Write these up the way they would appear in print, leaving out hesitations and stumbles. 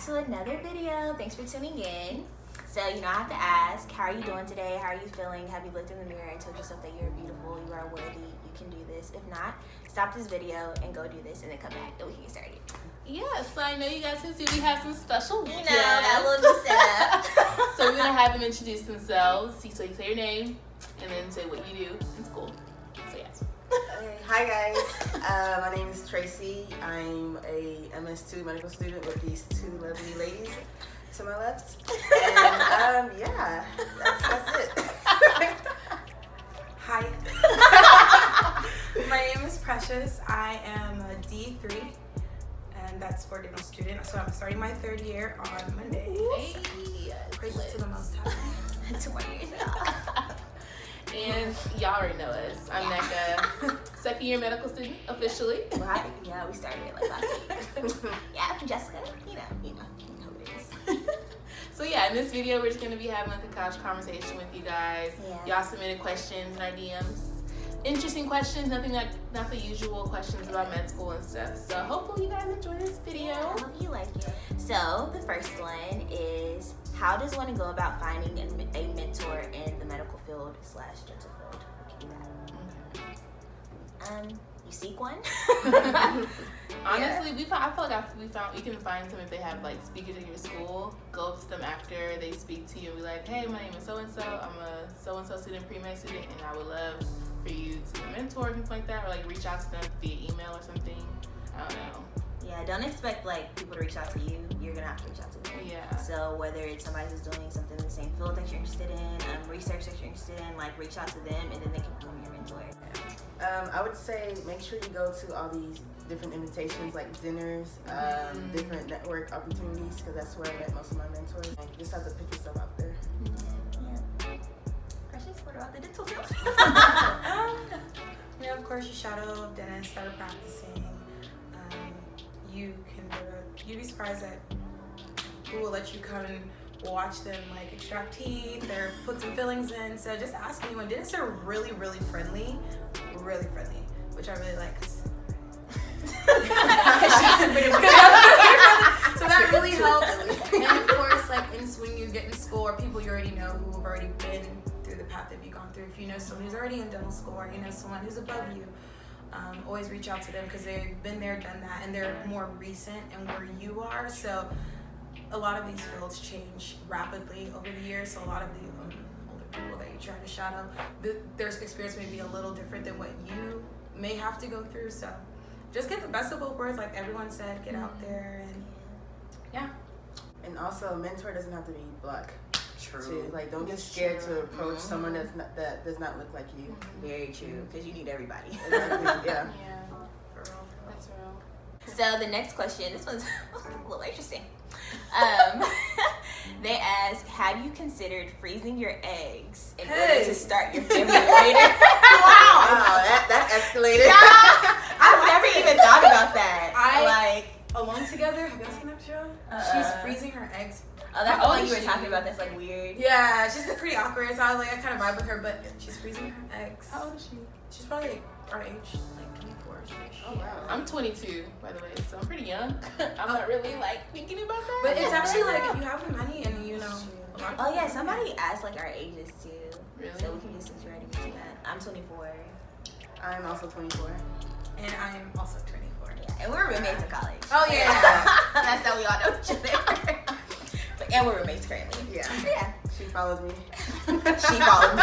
to another video. Thanks for tuning in. So, I have to ask, how are you doing today? How are you feeling? Have you looked in the mirror and told yourself that you're beautiful, you are worthy, you can do this? If not, stop this video and go do this and then come back and we can get started. Yes, so I know you guys can see we have some special guests. That little setup. So we're going to have them introduce themselves. So you say your name and then say what you do in school. So yes. Hi guys, my name is Tracy. I'm a MS2 medical student with these two lovely ladies to my left. And yeah, that's it. Hi. My name is Precious. I am a D3 and that's for dental student. So I'm starting my third year on Monday. Hey, Praises to the Most High. 20 years. And y'all already know us. I'm Necca, second year medical student officially. Right? Yeah, we started it like last week. Yeah, I'm Jessica. You know who it is. So yeah, in this video we're just gonna be having like a couch conversation with you guys. Yeah. Y'all submitted questions in our DMs. Interesting questions, not the usual questions about med school and stuff. So hopefully you guys enjoy this video. Yeah, I hope you like it. So the first one is, how does one go about finding a mentor in the medical field / dental field? We can do that. You seek one? Honestly, I feel like you can find some if they have like speakers at your school. Go up to them after they speak to you and be like, hey, my name is so and so. I'm a so and so student, pre-med student, and I would love for you to be a mentor or something like that, or like reach out to them via email or something. I don't know. Yeah, don't expect like people to reach out to you. You're gonna have to reach out to them. Yeah. So whether it's somebody who's doing something in the same field that you're interested in, research that you're interested in, like reach out to them and then they can become your mentor. I would say make sure you go to all these different invitations like dinners, different network opportunities, because that's where I met most of my mentors. And you just have to put yourself out there. Yeah. Precious, what about the dental field? Of course, you shadow dentists that are practicing. You'd be surprised at who will let you come and watch them like extract teeth or put some fillings in. So just ask anyone. Dentists are really, really friendly, which I really like. So that really helps. And of course, like when you get in school or people you already know who have already been through the path that you've gone through. If you know someone who's already in dental school or you know someone who's above you, always reach out to them because they've been there, done that, and they're more recent and where you are. So a lot of these fields change rapidly over the years. So a lot of the older people that you try to shadow, their experience may be a little different than what you may have to go through. So just get the best of both worlds, like everyone said. Get out there and yeah. And also, a mentor doesn't have to be black. True. Too. Like, don't get scared to approach someone that does not look like you. Very true, because you need everybody. Exactly. Yeah. Yeah. For real. That's real. So the next question, this one's a little interesting. They ask, have you considered freezing your eggs in order to start your family later? Wow, that escalated. I've never even thought about that. Alone Together, have you seen that show? She's freezing her eggs. Oh, that's the one you were talking about. That's like weird. Yeah, she's pretty awkward. So I kind of vibe with her, but she's freezing her eggs. How old is she? She's probably like our age, like 24 ish. Oh wow. I'm 22, by the way, so I'm pretty young. I'm not really like thinking about that. But it's actually like if you have the money and Oh yeah, somebody asked like our ages too. Really? So we can just already mention that. I'm 24. I'm also 24. And I'm also 24. Yeah, and we're roommates in college. Oh yeah. That's how we all know each other. And we're roommates currently. Yeah. So, yeah. She follows me. She followed me.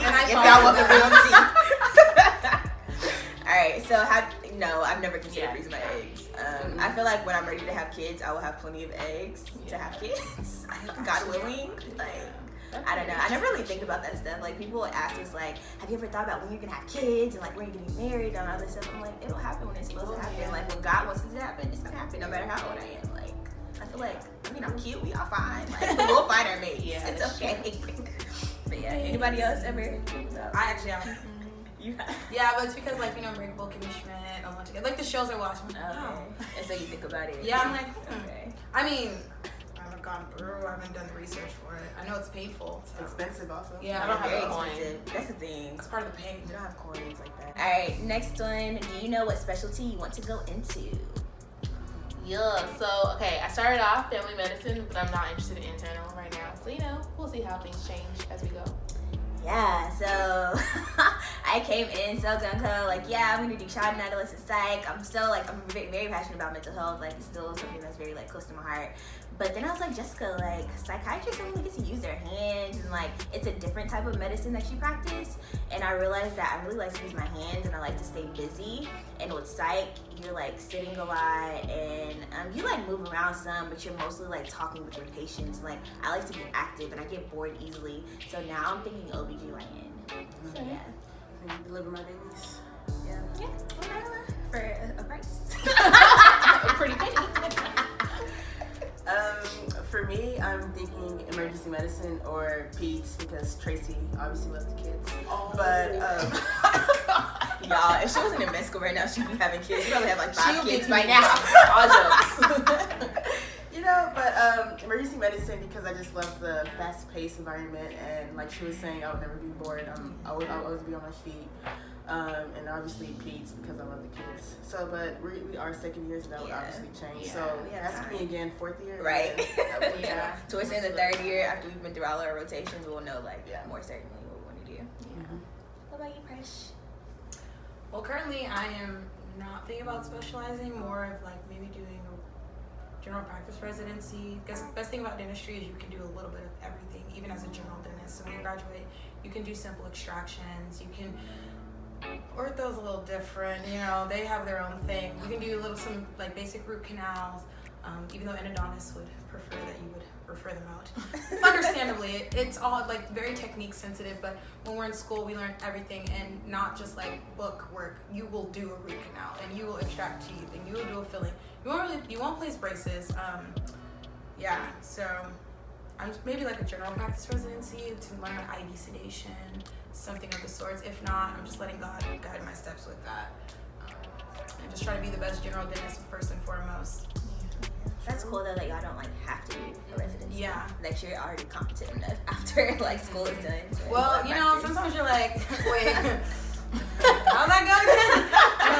And I If followed y'all want the her. real tea. Alright, so no, I've never considered freezing my eggs. I feel like when I'm ready to have kids, I will have plenty of eggs to have kids. God willing. I don't know. I never really think about that stuff. Like, people ask us, like, have you ever thought about when you're going to have kids and, like, when you're going to be married and all this stuff? I'm like, it'll happen when it's supposed to happen. Yeah. Like, when God wants it to happen, it's going to happen no matter how old I am. Like, I feel like, I'm cute. We all fine. Like, we'll find our mates. Yeah, it's that's okay. But, yeah, anybody else ever? I actually have. You have? Yeah, but it's because Unbreakable, Kimmy Schmidt, Alone Together, like the shows I watch. I'm like, oh. And so you think about it. Yeah, I'm like, Okay. I mean, I haven't gone through, I haven't done the research for it. I know it's painful. So. Expensive also. Yeah, I don't have Very a coin. expensive. That's the thing. That's part of the pain. We don't have coins like that. Alright, next one. Do you know what specialty you want to go into? Yeah, so, okay, I started off family medicine, but I'm not interested in internal right now. So, we'll see how things change as we go. Yeah, so I came in so gung-ho, like, yeah, I'm gonna do child and adolescent psych. I'm very, very passionate about mental health. Like, it's still something that's very, like, close to my heart. But then I was like, Jessica, like, psychiatrists don't really get to use their hands, and, like, it's a different type of medicine that you practice. And I realized that I really like to use my hands, and I like to stay busy. And with psych, you're, like, sitting a lot, and you, like, move around some, but you're mostly, like, talking with your patients. Like, I like to be active, and I get bored easily. So now I'm thinking OBGYN. So, yeah. Can you deliver my babies? Yeah, for a price. A pretty penny. For me, I'm thinking emergency medicine or peds because Tracy obviously loves the kids. Oh. But y'all, if she wasn't in med school right now, she'd be having kids. She'd probably have like 5 kids be right now. All jokes. but emergency medicine because I just love the fast-paced environment, and like she was saying, I would never be bored. I'll always be on my feet. And obviously peds because I love the kids. So, but we are second years, and that would obviously change. Yeah, so, we have ask time. me again, 4th year. Right. Yeah. Towards the end of the 3rd year, after we've been through all our rotations, we'll know more certainly what we want to do. Mm-hmm. What about you, Presh? Well, currently I am not thinking about specializing, more of like maybe doing a general practice residency. Because the best thing about dentistry is you can do a little bit of everything, even as a general dentist. So when you graduate, you can do simple extractions, you can ortho's a little different, they have their own thing. You can do some like basic root canals, even though endodontists would prefer that you would refer them out. Understandably, it's all like very technique sensitive, but when we're in school, we learn everything and not just like book work. You will do a root canal and you will extract teeth and you will do a filling. You won't place braces. So I'm maybe like a general practice residency to learn IV sedation, something of the sorts. If not, I'm just letting God guide my steps with that. And just try to be the best general dentist first and foremost. That's cool though that y'all don't like have to do a residency. Yeah. Like you're already competent enough after like school is done. Well, sometimes you're like, wait, how's that going?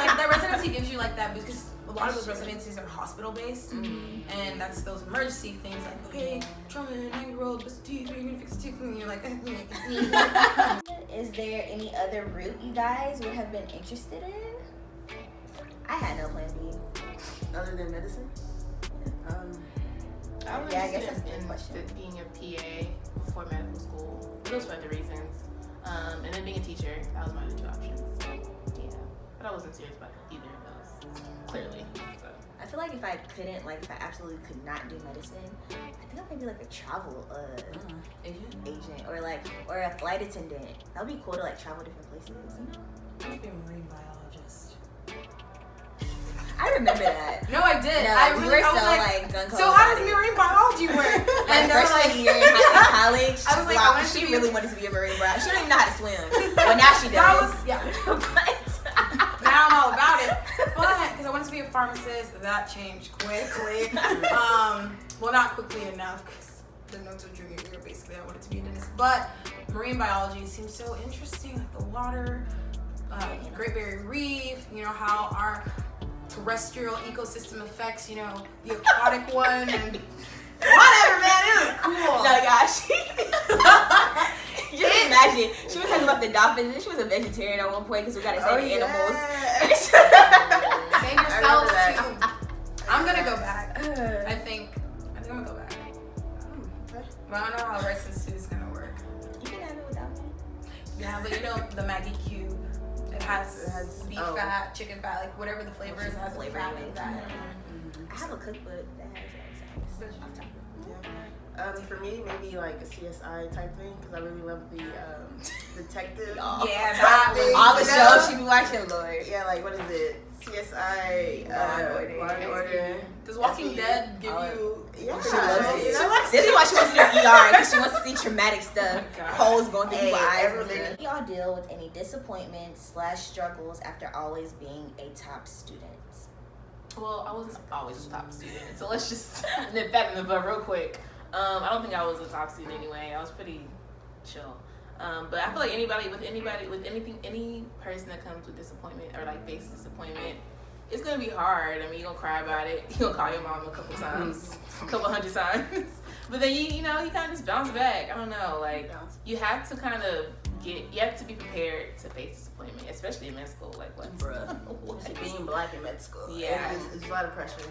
Like that residency gives you like that because a lot of those residencies are hospital based, and that's those emergency things like, okay, trauma, 9-year-old, what's the teeth? Are you gonna fix the teeth? And you're like, Is there any other route you guys would have been interested in? I had no plan B. Other than medicine? I was I guess that's interested the in question. being a PA before medical school. It was for other reasons. And then being a teacher, that was my other 2 options. Yeah. But I wasn't serious about either of those, clearly. So. I feel like if I absolutely could not do medicine, I think I might be like a travel agent or a flight attendant. That would be cool to like travel different places. I want to be a marine biologist. I remember that. No, I did. No, I was like, gung-ho so how about does it. marine biology work? And they're like, year in college, I was like, wow, I want to she be really wanted to be a marine biologist. She don't even know how to swim. Well, now she does. But now I'm all about it. But because I wanted to be a pharmacist, that changed quickly. Well, not quickly enough because the notes of junior year, basically, I wanted to be a dentist. But marine biology seems so interesting, like the water, Great Barrier Reef. How our terrestrial ecosystem affects, the aquatic one, and whatever, man, it was cool. no, y'all, just imagine, she was talking about the dolphins, and she was a vegetarian at one point because we gotta save the animals. Save yourselves too. I'm gonna go back. I think I'm gonna go back. But I don't know how rice and stew is gonna work. You can have it without me. Yeah, but the Maggie cube. It has beef fat, chicken fat, like whatever the flavor is, it has flavor fat in in it. that. I have a cookbook that has that. For me, maybe like a CSI type thing because I really love the detective. Yeah, that thing. All the shows she be watching, Lord. Yeah, like what is it? CSI, Law and Order. Does Walking Dead give you? Yeah, She loves it. you know? This is why she wants to do ER because she wants to see traumatic stuff. Holes going through Hey, people's eyes. everything. Do y'all deal with any disappointments / struggles after always being a top student? Well, I wasn't always a top student, so let's just nip that in the bud real quick. I don't think I was a top student anyway. I was pretty chill. But I feel like any person that comes with disappointment or like faces disappointment it's gonna be hard. I mean, you're gonna cry about it. You're gonna call your mom a couple times, a couple hundred times. But then you kind of just bounce back. I don't know, like you have to kind of you have to be prepared to face disappointment, especially in med school. Like what? Bruh. Being black in med school. Yeah. It's a lot of pressure.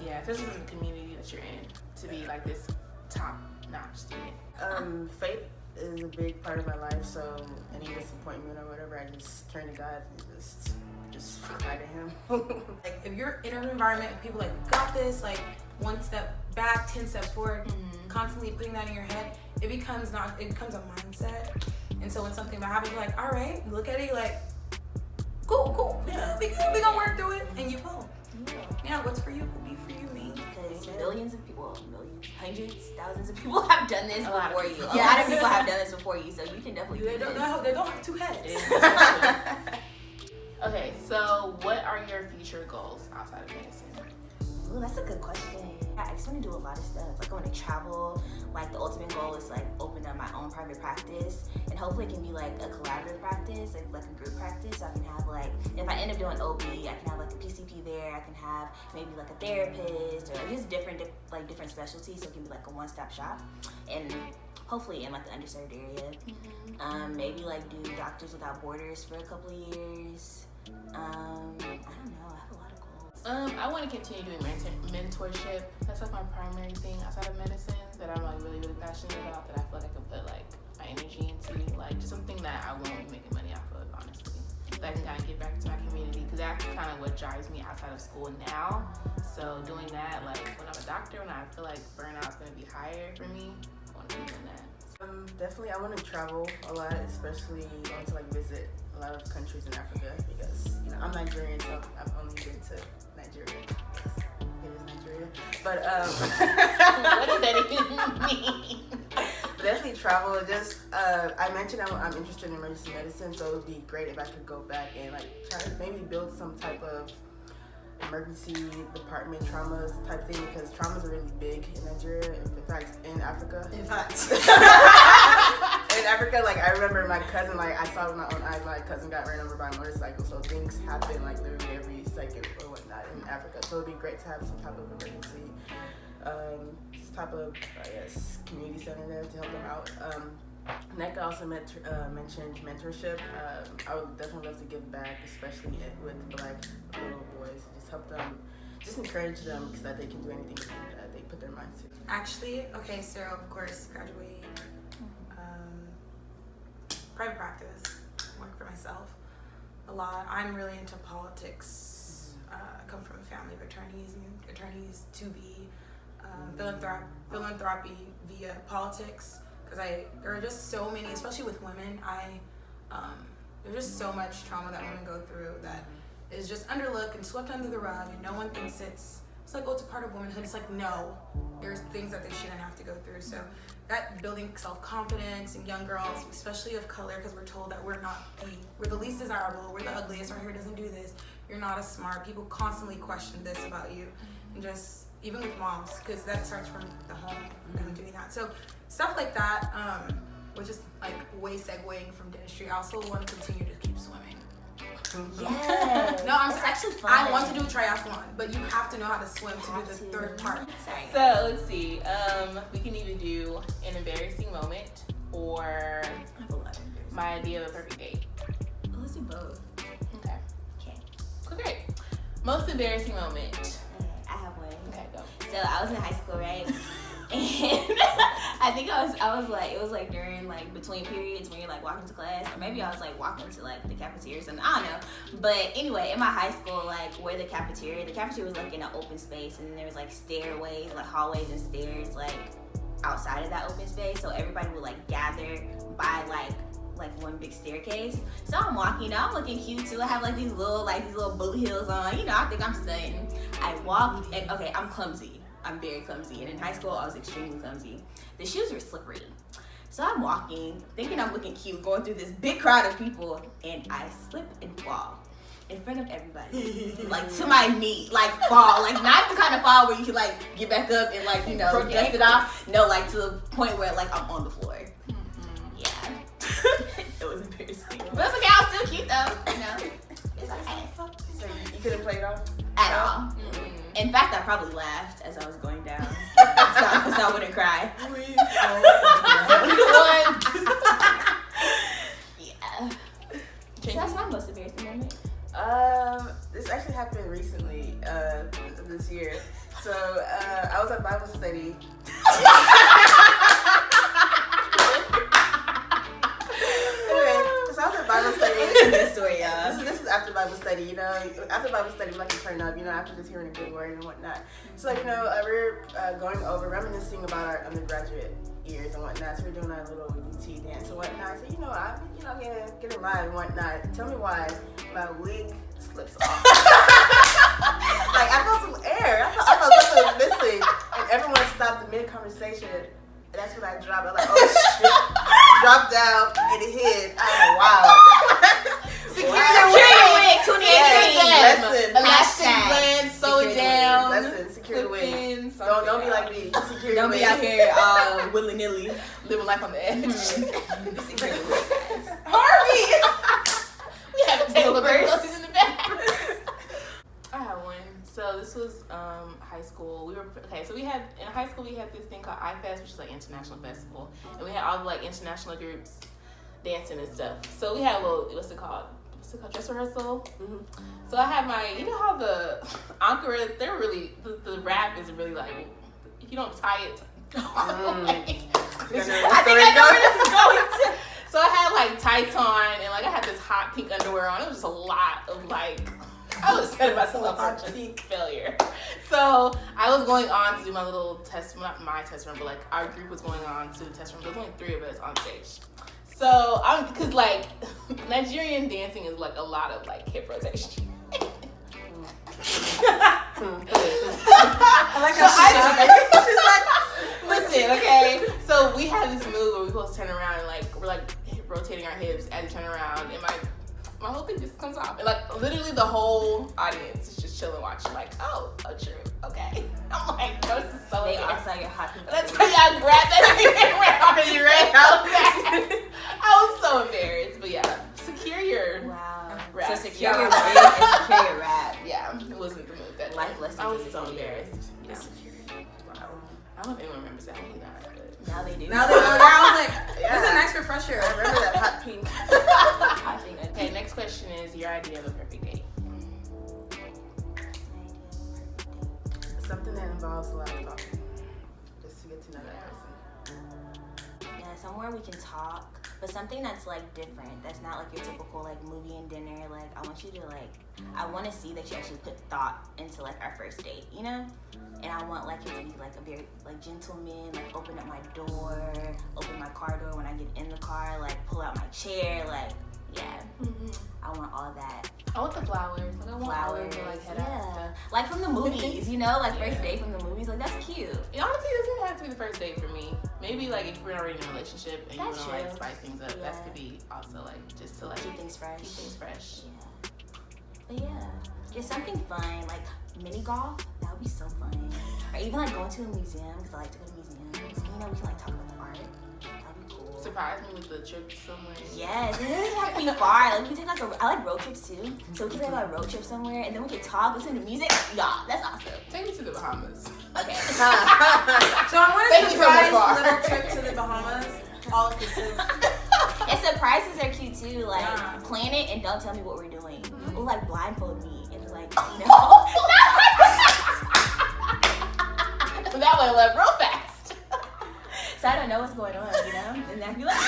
Yeah, especially in the community that you're in, to be like this top-notch student. Faith is a big part of my life, so any disappointment or whatever, I just turn to God and just cry to Him. Like if you're in an environment of people like, we got this, like one step back, 10 steps forward, constantly putting that in your head, it becomes a mindset. And so when something bad happens, you're like, all right, look at it, you're like, cool, yeah, we gonna work through it, and you will. Yeah, what's for you will be for you, me. Because millions of people, hundreds, thousands of people have done this before you. A lot of people have done this before you, so you can definitely do this. They don't have two heads. Okay, so what are your future goals outside of medicine? Ooh, that's a good question. I just want to do a lot of stuff. Like I want to travel. Like the ultimate goal is like open up my own private practice, and hopefully it can be like a collaborative practice, like a group practice. So I can have like, if I end up doing OB, I can have like a PCP there. I can have maybe like a therapist or just different specialties. So it can be like a one-stop shop, and hopefully in like the underserved area. Maybe like do Doctors Without Borders for a couple of years. I don't know. I have a lot of goals. I want to continue doing mentorship. That's like my primary thing outside of medicine that I'm like really, really passionate about, that I feel like I can put like my energy into, like just something that I won't be making money off of, honestly. So I can kind of give back to my community, because that's kind of what drives me outside of school now. So doing that, like when I'm a doctor, when I feel like burnout is going to be higher for me, I want to be doing that. Definitely, I want to travel a lot, especially I want to like visit a lot of countries in Africa, because I'm Nigerian, so I've only been to Nigeria. It is Nigeria, but what does that even mean? Definitely travel. Just I mentioned I'm interested in emergency medicine, so it would be great if I could go back and like try to maybe build some type of emergency department, trauma type thing, because traumas are really big in Nigeria. In fact, in Africa. In Africa, like I remember my cousin, like I saw with my own eyes, my cousin got ran over by a motorcycle. So things happen like literally every second or whatnot in Africa. So it'd be great to have some type of emergency, type of community center there to help them out. Nneka also mentioned mentorship. I would definitely love to give back, especially with Black little boys. Just help them, just encourage them, because that they can do anything that they put their minds to. Actually, okay, so of course, graduate, private practice, work for myself a lot. I'm really into politics. I come from a family of attorneys, and attorneys to be philanthropy via politics. Because there are just so many, especially with women, there's just so much trauma that women go through that is just underlooked and swept under the rug, and no one thinks it's like, oh, it's a part of womanhood. It's like, no, there's things that they shouldn't have to go through. So that building self-confidence in young girls, especially of color, because we're told that we're the least desirable, we're the ugliest, our hair doesn't do this, you're not as smart. People constantly question this about you, and just even with moms, because that starts from the home, kind of doing that. So stuff like that, which is like way segueing from dentistry. I also want to continue to keep swimming. Yeah. No, it's actually fun. I want to do a triathlon, but you have to know how to swim to do the third part. So let's see. We can either do an embarrassing moment or my idea of a perfect date. Let's do both. Okay. Great. Most embarrassing moment. Okay, I have one. Okay, go. So I was in high school, right? And I think I was like, it was like during like between periods when you're like walking to class, or maybe I was like walking to like the cafeteria or something, I don't know. But anyway, in my high school, like where the cafeteria was like in an open space, and then there was like stairways, like hallways and stairs like outside of that open space. So everybody would like gather by like one big staircase. So I'm walking, I'm looking cute too. I have like these little boot heels on, I think I'm stunting. I walk, and okay, I'm clumsy. I'm very clumsy, and in high school I was extremely clumsy. The shoes were slippery. So I'm walking, thinking I'm looking cute, going through this big crowd of people, and I slip and fall in front of everybody. Like to my knee, like fall. Like not the kind of fall where you can like get back up and like, dust it off. No, like to the point where like I'm on the floor. Yeah. It was embarrassing. But it's okay, I was still cute though, It's okay. So you couldn't play it off? In fact, I probably laughed as I was going down, so I wouldn't cry. Yeah. So that's my most embarrassing moment. This actually happened recently, this year. So, I was at Bible study. So I was at Bible study. This is a good story, y'all. This is after Bible study, you know. After Bible study, we like to turn up, you know, after just hearing a good word and whatnot. So, you know, we're going over, reminiscing about our undergraduate years and whatnot. So we're doing our little UT dance and whatnot. So, you know, I'm getting live and whatnot. Tell me why my wig slips off. Like, I felt some air. I thought something was missing. And everyone stopped mid-conversation. And that's when I dropped. I was like, oh, shit. Dropped down and it hit. I was like, wow. Secure wig 2018. Lesson. Elastic blend, sew it down. Lesson. Secure the wig. Don't be like me. Secure Don't the be wig. out here willy nilly. living life on the edge. Secure the wig. Harvey! We have a table of Bloopers. clothes in the back. I have one. So this was high school. So we had in high school we had this thing called iFest, which is like international festival, and we had all the like international groups dancing and stuff. So we had a little what's it called dress rehearsal. Mm-hmm. So I had my how the encore they're really the rap is really like if you don't tie it. I think I know where this is going. So I had like tights on and like I had this hot pink underwear on. It was just a lot of like. I was set myself up for just failure. So I was going on to do my little test, not my test run, but like our group was going on to the test run. There was only 3 of us on stage. So because like Nigerian dancing is like a lot of like hip rotation. I like how she's like, listen, okay. So we had this move where we supposed to turn around and like we're like rotating our hips as we turn around, and my whole thing just comes off. And like literally the whole audience is just chilling watching like, oh true, okay. I'm like, no, this is so That's like a hot pink. That's why y'all grabbed that and ran off and you ran out. I was so embarrassed. But yeah, secure your rap. So secure your wig and secure your rap. Yeah, it wasn't the move that life lesson. I was so embarrassed. Yeah. Wow. I don't even remember that one either. Now they do. Now they know. I was like, this is a nice refresher. I remember that hot pink. I think Okay, next question is your idea of a perfect date. Something that involves a lot of talking. Just to get to know that person. Yeah, somewhere we can talk, but something that's like different. That's not like your typical like movie and dinner. Like I want you to I want to see that you actually put thought into like our first date, you know? And I want like it to be like a very like gentleman, like open up my door, open my car door when I get in the car, like pull out my chair, like yeah. Mm-hmm. I want all that. I want the flowers. Like, I want flowers, like head yeah. Like from the movies, you know, like first date from the movies, like that's cute. It honestly doesn't have to be the first date for me. Maybe like if we're already in a relationship and that's you want to like spice things up, that could be also like just to like keep things fresh. Yeah. But yeah, just something fun, like mini golf. That would be so fun. Or even like going to a museum, because I like to go to museums. You know, we can like talk about the art. That'd be cool. Surprise me with the trip somewhere. Yes, it doesn't have to be far. Like we can take I like road trips too. So we can take like a road trip somewhere, and then we can talk, listen to music. Yeah, that's awesome. Take me to the Bahamas. Okay. So I want a surprise little trip to the Bahamas. All inclusive. And surprises are cute too. Like plan it and don't tell me what we're doing. Or like blindfold me and like So that way left real fast. So I don't know what's going on, you know? And then I'd be like,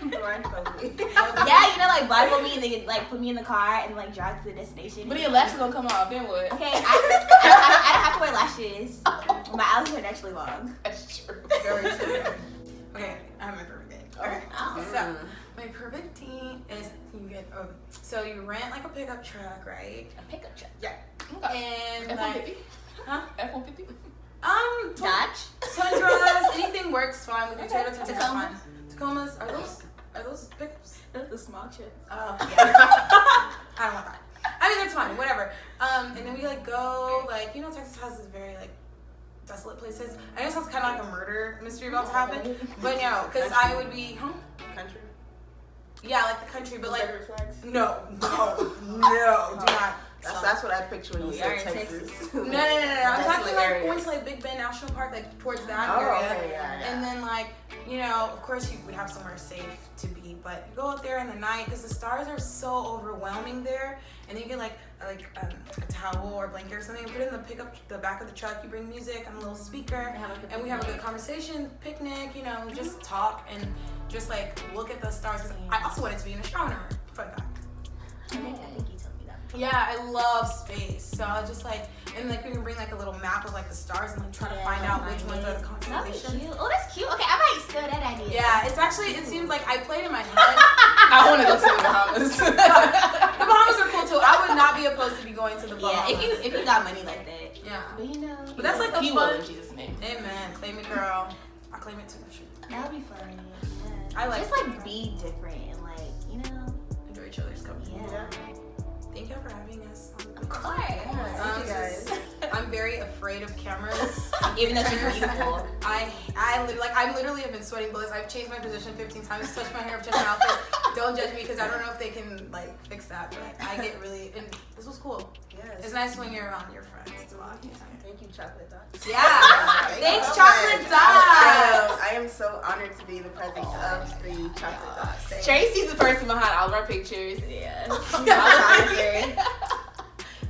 Blindfold me. yeah, like blindfold me and they like put me in the car and like drive to the destination. But your lashes gonna come off, then what? Okay, I don't have to wear lashes. My eyelashes are actually long. That's true. Very true. Okay, I have my perfect date. Okay. Oh. So my perfect date is you get so you rent like a pickup truck, right? A pickup truck. Yeah. Okay. And like F-150? Dodge. Tundras, anything works fine with your Toyota Tundra. Tacoma. Tacomas are those pickups? That's the small chips. Oh yeah. I don't want that. I mean that's fine, whatever. And then we like go like Texas has this very like desolate places. I know it sounds kind of like a murder mystery about to happen, but no, because I would be Country. Yeah, like the country, but like Confederate flags. no, do not. That's that's what I picture when you We are say in Texas. Texas. No. I'm talking Desolate like areas. going to like Big Bend National Park, like towards that Oh, area. okay, yeah. And then like, you know, of course you would have somewhere safe to be, but you go out there in the night because the stars are so overwhelming there. And then you get like a towel or blanket or something and put it in the back of the truck. You bring music on a little speaker, and we have a good conversation, picnic, you know, just talk and just like look at the stars. 'Cause I also wanted to be an astronomer. Fun fact. I think you told me that. Yeah, I love space. So I was just like, and like we can bring like a little map of like the stars and like try to find out which ones are the That'd be constellations. cute. Oh, that's cute. Okay, I might steal that idea. Yeah, it's actually, it seems like I played in my head. I want to go to the Bahamas. The Bahamas are cool too. I would not be opposed to be going to the Bahamas. Yeah, if you got money like that. Yeah. But you know. But that's like a He will fun. in Jesus' name. Amen. Claim it, girl. I claim it too. That would be fun. Yeah. I like just like be different and like, you know. enjoy each other's company. Yeah. Thank you for having us. Of course. Thank you guys. I'm very afraid of cameras. Even though she's beautiful. I literally have been sweating bullets. I've changed my position 15 times, touched my hair, touched my outfit. Don't judge me because I don't know if they can like fix that, but I get really, and this was cool. Yes. It's nice when you're around your friends. It's a lot. Thank you, Chocolate Dots. Yeah. Thanks, so Chocolate much. Dots. I am so honored to be the presence of the Chocolate Dots. Tracy's the person behind all of our pictures. Yeah.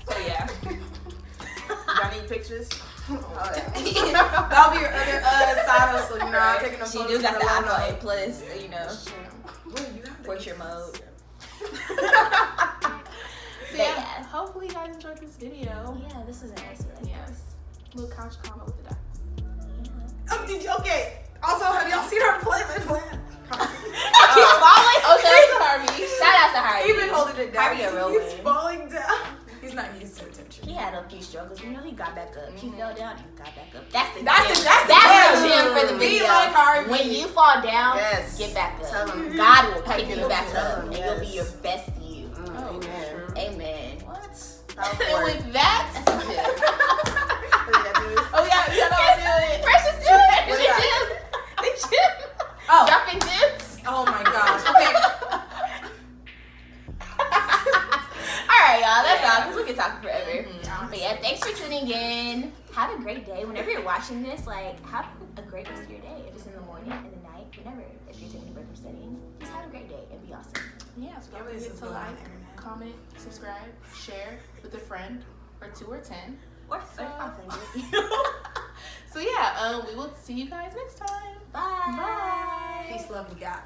So yeah. Y'all need pictures? Oh, yeah. That'll be your other side hustle, you know. I'm taking a She photo do got for the logo. iPhone 8 Plus, you know, Wait, you have the portrait mode. So yeah, hopefully you guys enjoyed this video. Yeah, this is nice. Yes. Little couch combo with the dots. Oh, did you? Okay. Also, have y'all seen our plan? Keep falling. Oh, shout out to Harvey. Shout out to Harvey. He's been holding it down. Harvey a real He's one. falling down. He's not used to attention. He had a few struggles. You know, he got back up. He fell down and got back up. That's the gem. gem for the Be video. like Harvey. When you fall down, Yes. get back up. Tell him. God will pick Tell you back him, up, and you'll be yes. your best you. Amen. Amen. What? And with that, oh yeah, you know what I'm doing. Precious do it. What The is gym. The gym. Oh. Dropping gems. Oh my gosh. Okay. All right, y'all. That's all. Because we can talk forever. Mm-hmm. But yeah, thanks for tuning in. Have a great day. Whenever you're watching this, like, have a great rest of your day. If it's in the morning, in the night, whenever. If you're taking a break from studying, just have a great day and be awesome. Yeah, so don't forget to like, comment, subscribe, share with a friend, or 2 or 10. Or So yeah, we will see you guys next time. Bye. Peace, love, we got.